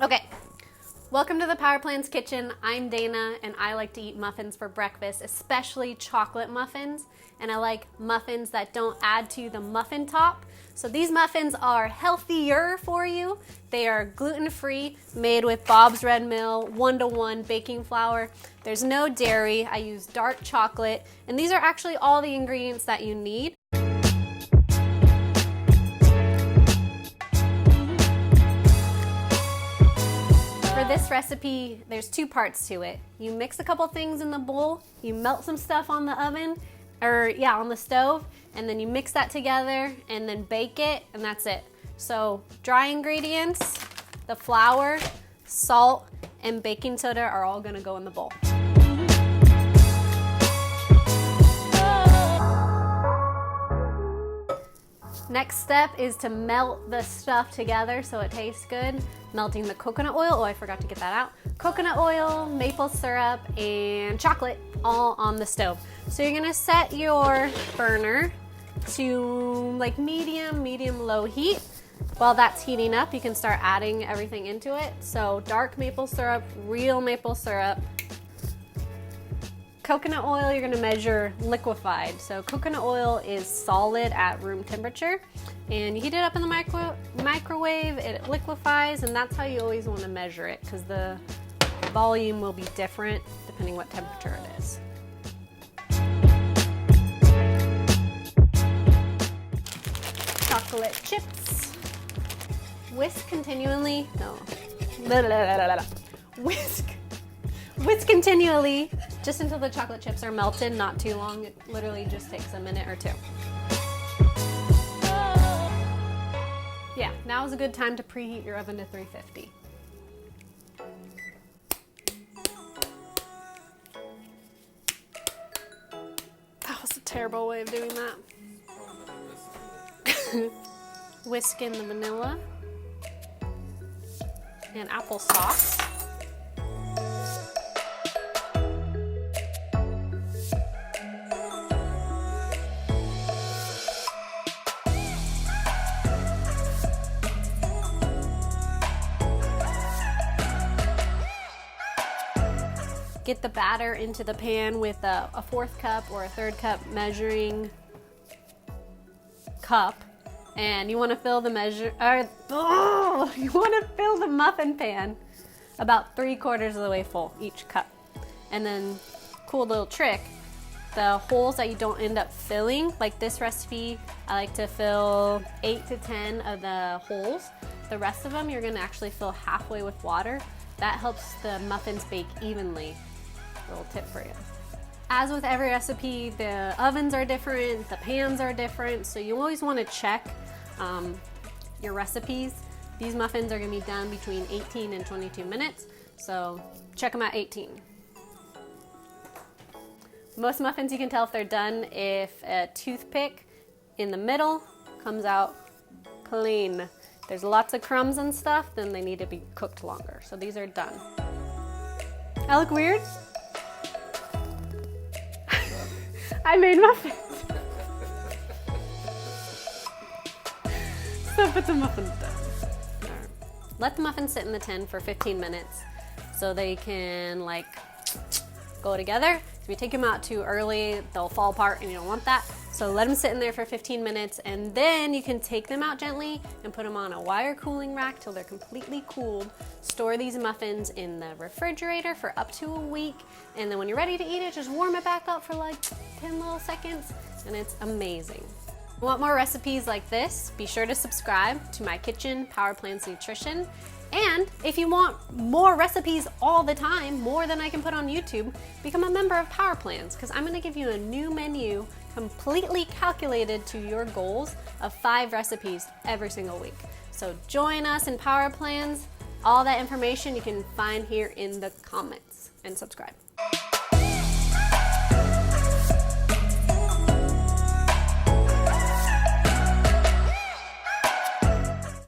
Okay, welcome to the Power Plans Kitchen. I'm Dana and I like to eat muffins for breakfast, especially chocolate muffins. And I like muffins that don't add to the muffin top. So these muffins are healthier for you. They are gluten-free, made with Bob's Red Mill, 1-to-1 baking flour. There's no dairy. I use dark chocolate, and these are actually all the ingredients that you need. For this recipe, there's two parts to it. You mix a couple things in the bowl, you melt some stuff on the oven, on the stove, and then you mix that together and then bake it, and that's it. So dry ingredients, the flour, salt, and baking soda are all gonna go in the bowl. Next step is to melt the stuff together so it tastes good. Melting the coconut oil, oh I forgot to get that out. Coconut oil, maple syrup, and chocolate all on the stove. So you're gonna set your burner to like medium-low heat. While that's heating up, you can start adding everything into it. So dark maple syrup, real maple syrup. Coconut oil, you're gonna measure liquefied. So coconut oil is solid at room temperature, and you heat it up in the microwave, it liquefies, and that's how you always wanna measure it, because the volume will be different depending what temperature it is. Chocolate chips. Whisk continually, Whisk continually just until the chocolate chips are melted, not too long. It literally just takes a minute or two. Yeah, now is a good time to preheat your oven to 350. That was a terrible way of doing that. Whisk in the vanilla and applesauce. Get the batter into the pan with a 1/4 cup or a 1/3 cup measuring cup, and you want to fill the muffin pan about 3/4 of the way full each cup. And then, cool little trick, the holes that you don't end up filling, like this recipe, I like to fill 8 to 10 of the holes. The rest of them you're going to actually fill halfway with water. That helps the muffins bake evenly. Little tip for you. As with every recipe, the ovens are different, the pans are different, so you always want to check your recipes. These muffins are going to be done between 18 and 22 minutes, so check them at 18. Most muffins you can tell if they're done if a toothpick in the middle comes out clean. If there's lots of crumbs and stuff, then they need to be cooked longer. So these are done. I look weird? I made muffins. So put the muffins down. Right. Let the muffins sit in the tin for 15 minutes so they can like go together. If you take them out too early, they'll fall apart and you don't want that. So let them sit in there for 15 minutes, and then you can take them out gently and put them on a wire cooling rack till they're completely cooled. Store these muffins in the refrigerator for up to a week, and then when you're ready to eat it, just warm it back up for like 10 little seconds, and it's amazing. Want more recipes like this? Be sure to subscribe to my kitchen, Power Plans Nutrition. And if you want more recipes all the time, more than I can put on YouTube, become a member of Power Plans, because I'm going to give you a new menu completely calculated to your goals of 5 recipes every single week. So join us in Power Plans. All that information you can find here in the comments, and subscribe.